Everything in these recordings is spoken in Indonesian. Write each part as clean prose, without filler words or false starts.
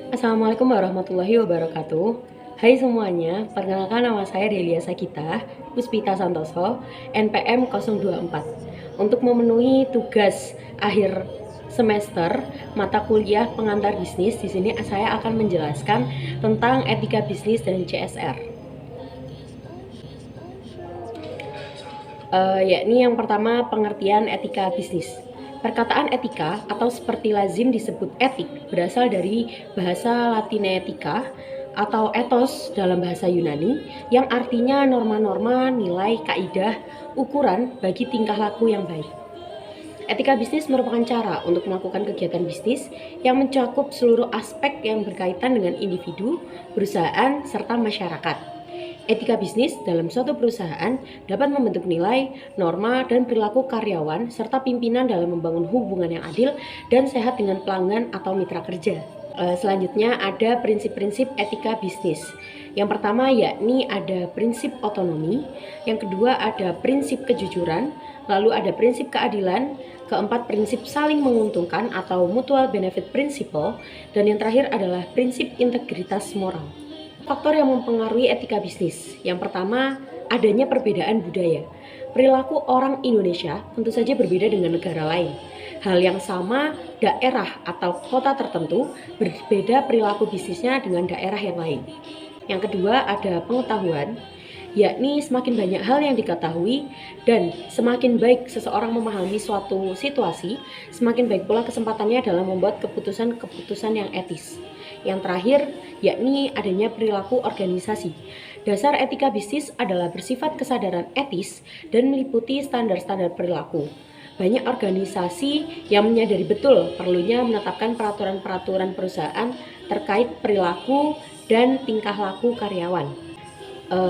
Assalamualaikum warahmatullahi wabarakatuh. Hai semuanya, perkenalkan nama saya Delia Sagita Puspita Santoso, NPM 024. Untuk memenuhi tugas akhir semester mata kuliah pengantar bisnis, di sini saya akan menjelaskan tentang etika bisnis dan CSR. Yakni yang pertama, pengertian etika bisnis. Perkataan etika atau seperti lazim disebut etik berasal dari bahasa Latin etika atau ethos dalam bahasa Yunani yang artinya norma-norma, nilai, kaidah, ukuran bagi tingkah laku yang baik. Etika bisnis merupakan cara untuk melakukan kegiatan bisnis yang mencakup seluruh aspek yang berkaitan dengan individu, perusahaan, serta masyarakat. Etika bisnis dalam suatu perusahaan dapat membentuk nilai, norma, dan perilaku karyawan serta pimpinan dalam membangun hubungan yang adil dan sehat dengan pelanggan atau mitra kerja. Selanjutnya ada prinsip-prinsip etika bisnis. Yang pertama yakni ada prinsip otonomi, yang kedua ada prinsip kejujuran, lalu ada prinsip keadilan, keempat prinsip saling menguntungkan atau mutual benefit principle, dan yang terakhir adalah prinsip integritas moral. Faktor yang mempengaruhi etika bisnis. Yang pertama, adanya perbedaan budaya. Perilaku orang Indonesia tentu saja berbeda dengan negara lain. Hal yang sama, daerah atau kota tertentu berbeda perilaku bisnisnya dengan daerah yang lain. Yang kedua, ada pengetahuan, yakni semakin banyak hal yang diketahui dan semakin baik seseorang memahami suatu situasi, semakin baik pula kesempatannya dalam membuat keputusan-keputusan yang etis. Yang terakhir, yakni adanya perilaku organisasi. Dasar etika bisnis adalah bersifat kesadaran etis dan meliputi standar-standar perilaku. Banyak organisasi yang menyadari betul perlunya menetapkan peraturan-peraturan perusahaan terkait perilaku dan tingkah laku karyawan.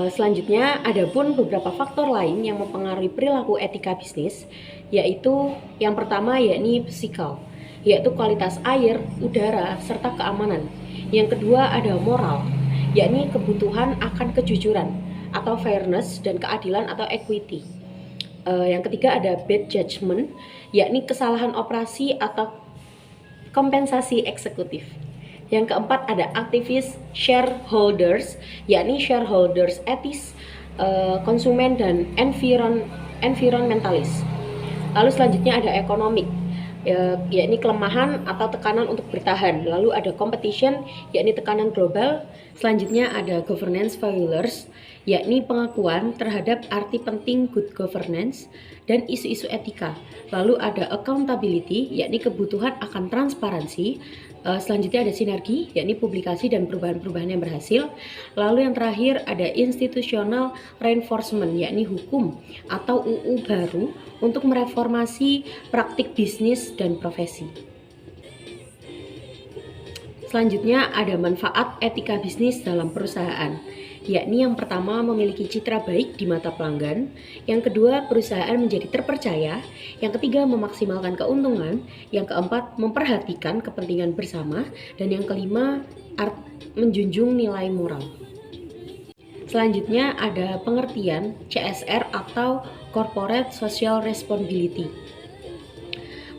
Selanjutnya, ada pun beberapa faktor lain yang mempengaruhi perilaku etika bisnis, yaitu yang pertama yakni psikal, yaitu kualitas air, udara, serta keamanan. Yang kedua ada moral, yakni kebutuhan akan kejujuran atau fairness dan keadilan atau equity. Yang ketiga ada bad judgment, yakni kesalahan operasi atau kompensasi eksekutif. Yang keempat ada aktivis shareholders, yakni shareholders etis, konsumen dan environmentalis. Lalu selanjutnya ada economic, yakni kelemahan atau tekanan untuk bertahan. Lalu ada competition, yakni tekanan global. Selanjutnya ada governance failures, yakni pengakuan terhadap arti penting good governance dan isu-isu etika. Lalu ada accountability, yakni kebutuhan akan transparansi. Selanjutnya ada sinergi, yakni publikasi dan perubahan-perubahan yang berhasil. Lalu yang terakhir ada institutional reinforcement, yakni hukum atau UU baru untuk mereformasi praktik bisnis dan profesi. Selanjutnya ada manfaat etika bisnis dalam perusahaan, yakni yang pertama memiliki citra baik di mata pelanggan, yang kedua perusahaan menjadi terpercaya, yang ketiga memaksimalkan keuntungan, yang keempat memperhatikan kepentingan bersama, dan yang kelima menjunjung nilai moral. Selanjutnya ada pengertian CSR atau Corporate Social Responsibility.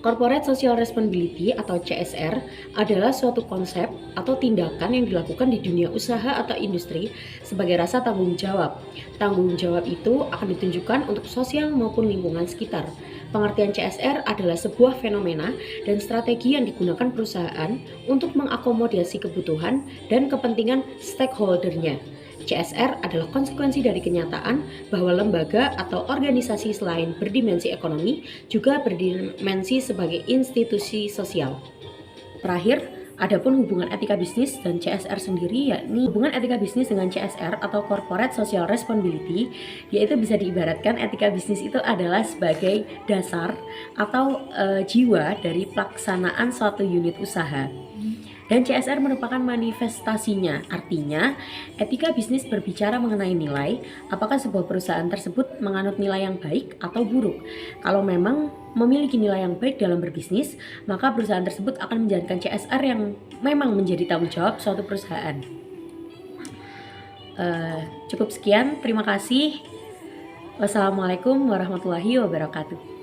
Corporate Social Responsibility atau CSR adalah suatu konsep atau tindakan yang dilakukan di dunia usaha atau industri sebagai rasa tanggung jawab. Tanggung jawab itu akan ditunjukkan untuk sosial maupun lingkungan sekitar. Pengertian CSR adalah sebuah fenomena dan strategi yang digunakan perusahaan untuk mengakomodasi kebutuhan dan kepentingan stakeholder-nya. CSR adalah konsekuensi dari kenyataan bahwa lembaga atau organisasi selain berdimensi ekonomi juga berdimensi sebagai institusi sosial. Terakhir, adapun hubungan etika bisnis dan CSR sendiri, yakni hubungan etika bisnis dengan CSR atau Corporate Social Responsibility, yaitu bisa diibaratkan etika bisnis itu adalah sebagai dasar atau jiwa dari pelaksanaan suatu unit usaha. Dan CSR merupakan manifestasinya, artinya etika bisnis berbicara mengenai nilai, apakah sebuah perusahaan tersebut menganut nilai yang baik atau buruk. Kalau memang memiliki nilai yang baik dalam berbisnis, maka perusahaan tersebut akan menjalankan CSR yang memang menjadi tanggung jawab suatu perusahaan. Cukup sekian, terima kasih. Wassalamualaikum warahmatullahi wabarakatuh.